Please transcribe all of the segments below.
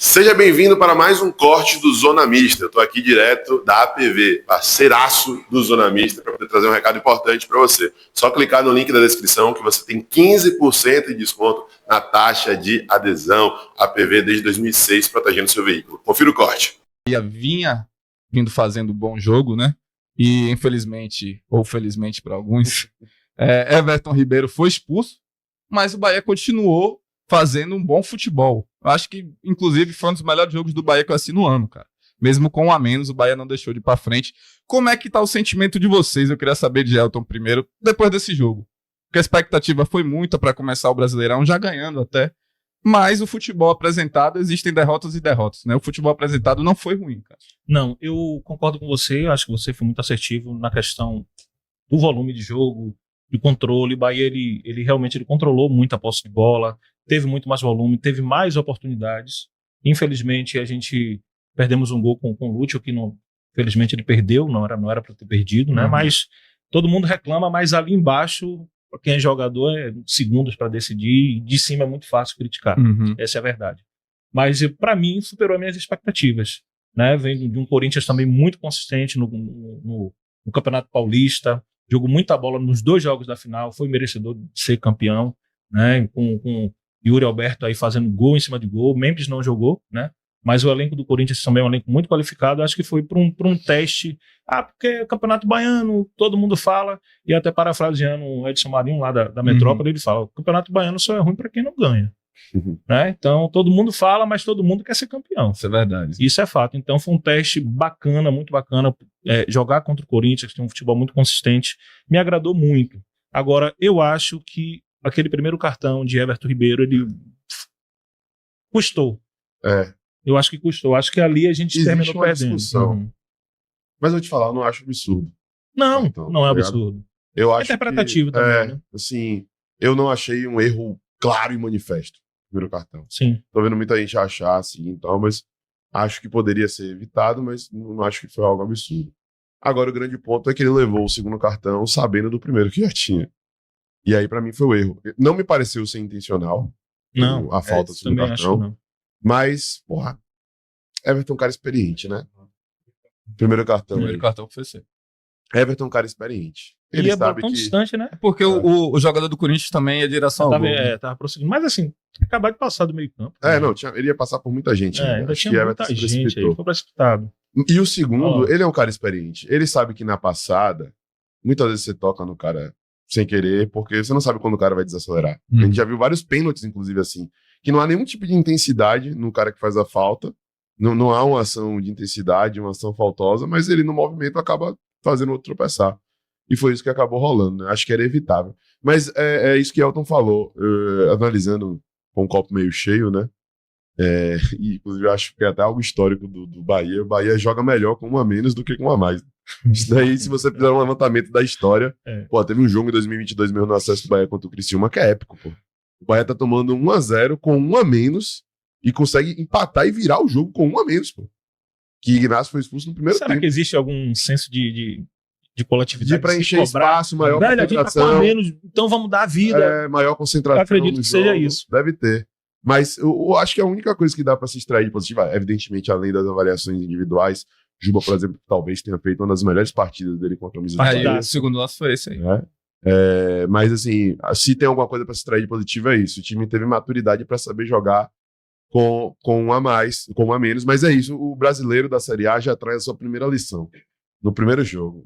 Seja bem-vindo para mais um corte do Zona Mista. Eu estou aqui direto da APV, parceiraço do Zona Mista, para poder trazer um recado importante para você. Só clicar no link da descrição que você tem 15% de desconto na taxa de adesão APV desde 2006, protegendo seu veículo. Confira o corte. Vinha vindo fazendo um bom jogo, né? E infelizmente, ou felizmente para alguns, Everton Ribeiro foi expulso, mas o Bahia continuou fazendo um bom futebol. Eu acho que, inclusive, foi um dos melhores jogos do Bahia que eu assisti no ano, cara. Mesmo com um a menos, o Bahia não deixou de ir pra frente. Como é que tá o sentimento de vocês? Eu queria saber de Elton primeiro, depois desse jogo. Porque a expectativa foi muita para começar o Brasileirão, já ganhando até. Mas o futebol apresentado, existem derrotas e derrotas, né? O futebol apresentado não foi ruim, cara. Não, eu concordo com você. Acho que você foi muito assertivo na questão do volume de jogo, de controle. O Bahia, ele realmente controlou muito a posse de bola, teve muito mais volume, teve mais oportunidades. Infelizmente, a gente perdemos um gol com o Lúcio, que não, infelizmente ele perdeu, não era para ter perdido, né? Mas todo mundo reclama, mas ali embaixo, para quem é jogador, é segundos para decidir, e de cima é muito fácil criticar. Essa é a verdade. Mas, para mim, superou as minhas expectativas, né? Vem de um Corinthians também muito consistente no Campeonato Paulista, jogou muita bola nos 2 jogos da final, foi merecedor de ser campeão, né? Com Yuri Alberto aí fazendo gol em cima de gol. Memphis não jogou, né? Mas o elenco do Corinthians também é um elenco muito qualificado. Acho que foi para um teste. Porque é Campeonato Baiano, todo mundo fala, e até parafraseando o Edson Marinho lá da Metrópole, ele fala: o Campeonato Baiano só é ruim para quem não ganha. Né? Então todo mundo fala, mas todo mundo quer ser campeão. Isso é verdade. Isso é fato. Então foi um teste bacana, muito bacana. Jogar contra o Corinthians, que tem um futebol muito consistente, me agradou muito. Agora, eu acho que aquele primeiro cartão de Everton Ribeiro, ele custou. Eu acho que custou. Acho que ali a gente terminou perdendo. Mas eu vou te falar, eu não acho absurdo. Não, então, não é absurdo. Eu acho interpretativo também, né? Assim, eu não achei um erro claro e manifesto no primeiro cartão. Sim. Tô vendo muita gente achar assim, então, mas acho que poderia ser evitado, mas não acho que foi algo absurdo. Agora, o grande ponto é que ele levou o segundo cartão sabendo do primeiro que já tinha. E aí, pra mim, foi o erro. Não me pareceu ser intencional. Não. A falta do segundo cartão. Mas, porra, Everton é um cara experiente, né? Primeiro cartão. Primeiro cartão foi ser. Everton é um cara experiente. Ele e sabe tão que... distante, né? Porque o jogador do Corinthians também é direção ao gol. Tava prosseguindo. Mas assim, acabar de passar do meio campo. Ele ia passar por muita gente. Né? Ainda tinha muita gente aí, foi precipitado. E o segundo, ele é um cara experiente. Ele sabe que na passada, muitas vezes você toca no cara sem querer, porque você não sabe quando o cara vai desacelerar. A gente já viu vários pênaltis, inclusive, assim, que não há nenhum tipo de intensidade no cara que faz a falta. Não há uma ação de intensidade, uma ação faltosa, mas ele no movimento acaba fazendo o outro tropeçar. E foi isso que acabou rolando, né? Acho que era evitável. Mas é isso que Elton falou, analisando com um copo meio cheio, né? E, inclusive, acho que é até algo histórico do Bahia. O Bahia joga melhor com um a menos do que com um a mais. Isso daí, se você fizer um levantamento da história, teve um jogo em 2022 mesmo no acesso do Bahia contra o Criciúma, que é épico, pô. O Bahia tá tomando 1-0 com um a menos e consegue empatar e virar o jogo com um a menos, pô. Que Ignacio foi expulso no primeiro tempo. Será que existe algum senso de coletividade? De preencher espaço, maior concentração. Tá menos, então vamos dar a vida. Maior concentração. Eu acredito que seja isso. Deve ter. Mas eu acho que a única coisa que dá para se extrair de positiva, evidentemente, além das avaliações individuais, Juba, por exemplo, talvez tenha feito uma das melhores partidas dele com a camisa do Bahia. O segundo lance foi esse aí. Mas, assim, se tem alguma coisa para se extrair de positiva, é isso. O time teve maturidade para saber jogar com um a mais, com um a menos, mas é isso. O brasileiro da Série A já traz a sua primeira lição no primeiro jogo.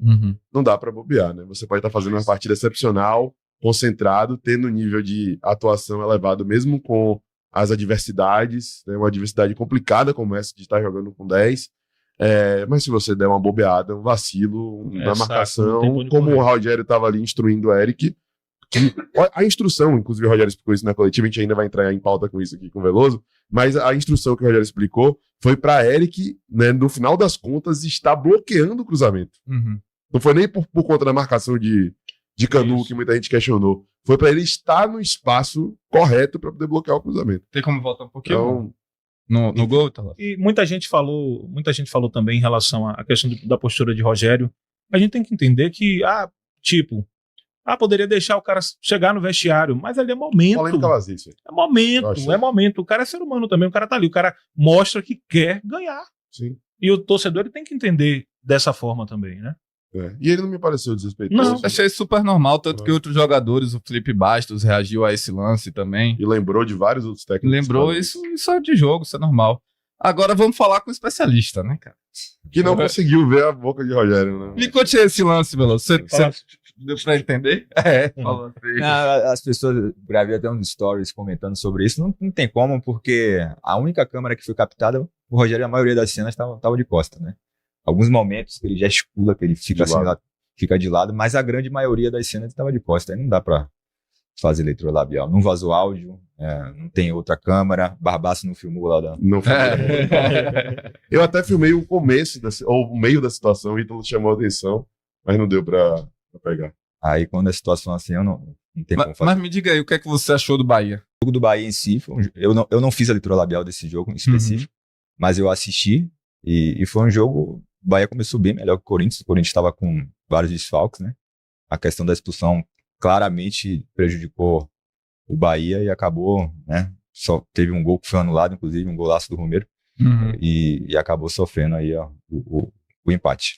Não dá para bobear, né? Você pode estar fazendo uma partida excepcional, concentrado, tendo um nível de atuação elevado, mesmo com as adversidades, né? Uma adversidade complicada como essa de estar jogando com 10. Mas se você der uma bobeada, um vacilo na marcação, como o Rogério estava ali instruindo o Eric, a instrução, inclusive o Rogério explicou isso na coletiva, a gente ainda vai entrar em pauta com isso aqui com o Veloso, mas a instrução que o Rogério explicou foi para Eric, né, no final das contas, estar bloqueando o cruzamento. Não foi nem por conta da marcação de Canu, que muita gente questionou. Foi para ele estar no espaço correto para poder bloquear o cruzamento. Tem como voltar um pouquinho? Então, no gol, tá lá. E muita gente falou também em relação à questão da postura de Rogério. A gente tem que entender que, poderia deixar o cara chegar no vestiário, mas ali é momento. Polêmica vazia, isso aí. É momento, é momento. O cara é ser humano também, o cara tá ali, o cara mostra que quer ganhar. Sim. E o torcedor ele tem que entender dessa forma também, né? E ele não me pareceu desrespeitoso. Não. Achei super normal, tanto que outros jogadores, o Felipe Bastos, reagiu a esse lance também. E lembrou de vários outros técnicos. Lembrou, isso é de jogo, isso é normal. Agora vamos falar com o especialista, né, cara? Que não conseguiu ver a boca de Rogério, né? Me conte esse lance, Veloso. Você deu pra entender? Falou assim. As pessoas, gravei até uns stories comentando sobre isso, não tem como, porque a única câmera que foi captada, o Rogério, a maioria das cenas tava de costa, né? Alguns momentos que ele gesticula, que ele fica assim, fica de lado, mas a grande maioria das cenas estava de costa, aí não dá pra fazer leitura labial. Não vazou áudio, não tem outra câmera, Barbaço não filmou lá. Não filmou. Eu até filmei o começo, ou o meio da situação, o Ítalo chamou a atenção, mas não deu pra pegar. Aí quando a situação assim, eu não tem como fazer. Mas me diga aí, o que é que você achou do Bahia? O jogo do Bahia em si, eu não fiz a leitura labial desse jogo em específico, mas eu assisti e foi um jogo. O Bahia começou bem melhor que o Corinthians estava com vários desfalques, né? A questão da expulsão claramente prejudicou o Bahia e acabou, né? Só teve um gol que foi anulado, inclusive, um golaço do Romero, e acabou sofrendo aí ó, o empate.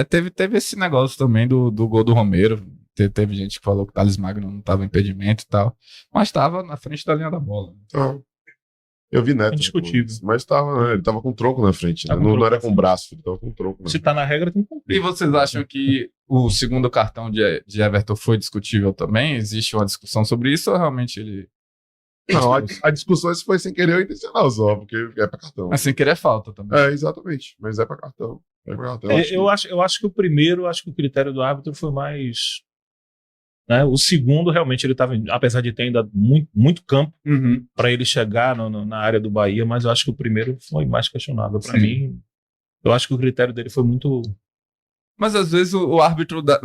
Teve esse negócio também do gol do Romero. Teve gente que falou que o Thales Magno não estava em impedimento e tal, mas estava na frente da linha da bola. Eu vi Neto. Indiscutível. Mas ele tava com o tronco na frente, né? Não era com o braço, ele tava com o tronco. Se tá na regra, tem que cumprir. E vocês acham que o segundo cartão de Everton foi discutível também? Existe uma discussão sobre isso ou realmente ele... Não, a discussão se foi sem querer ou intencional só, porque é pra cartão. Mas sem querer é falta também. Exatamente, mas é pra cartão. Eu acho que o primeiro, acho que o critério do árbitro foi mais... Né? O segundo, realmente, ele estava, apesar de ter ainda muito campo para ele chegar na área do Bahia, mas eu acho que o primeiro foi mais questionável. Para mim, eu acho que o critério dele foi muito... Mas às vezes o árbitro dá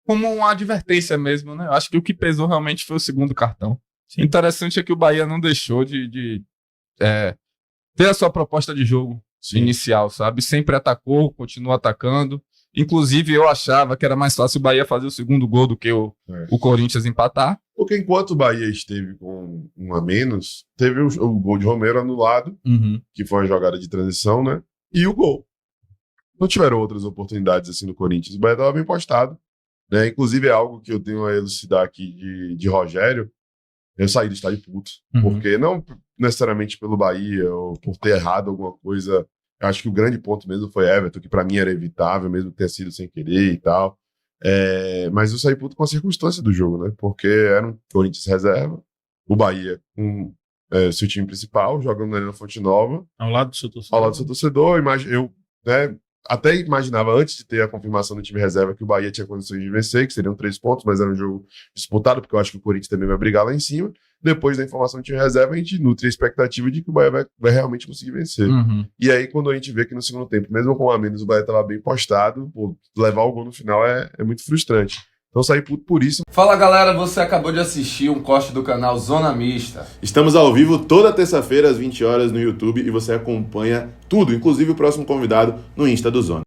como uma advertência mesmo, né? Eu acho que o que pesou realmente foi o segundo cartão. Sim. Interessante é que o Bahia não deixou de ter a sua proposta de jogo inicial, sabe? Sempre atacou, continuou atacando. Inclusive, eu achava que era mais fácil o Bahia fazer o segundo gol do que o Corinthians empatar. Porque enquanto o Bahia esteve com um a menos, teve o gol de Romero anulado, que foi uma jogada de transição, né? E o gol. Não tiveram outras oportunidades assim no Corinthians. O Bahia estava bem postado, né? Inclusive, é algo que eu tenho a elucidar aqui de Rogério. Eu saí do estádio puto. Porque não necessariamente pelo Bahia ou por ter errado alguma coisa. Eu acho que o grande ponto mesmo foi Everton, que pra mim era evitável, mesmo ter sido sem querer e tal. Mas eu saí puto com a circunstância do jogo, né? Porque era um Corinthians reserva, o Bahia com seu time principal, jogando na Arena Fonte Nova. Ao lado do seu torcedor. Ao lado do seu torcedor. Eu até imaginava, antes de ter a confirmação do time reserva, que o Bahia tinha condições de vencer, que seriam 3 pontos, mas era um jogo disputado, porque eu acho que o Corinthians também vai brigar lá em cima. Depois da informação do time reserva, a gente nutre a expectativa de que o Bahia vai realmente conseguir vencer. E aí, quando a gente vê que no segundo tempo, mesmo com a menos, o Bahia estava bem postado, levar o gol no final é muito frustrante. Então saí puto por isso. Fala galera, você acabou de assistir um corte do canal Zona Mista. Estamos ao vivo toda terça-feira às 20 horas no YouTube e você acompanha tudo, inclusive o próximo convidado no Insta do Zona.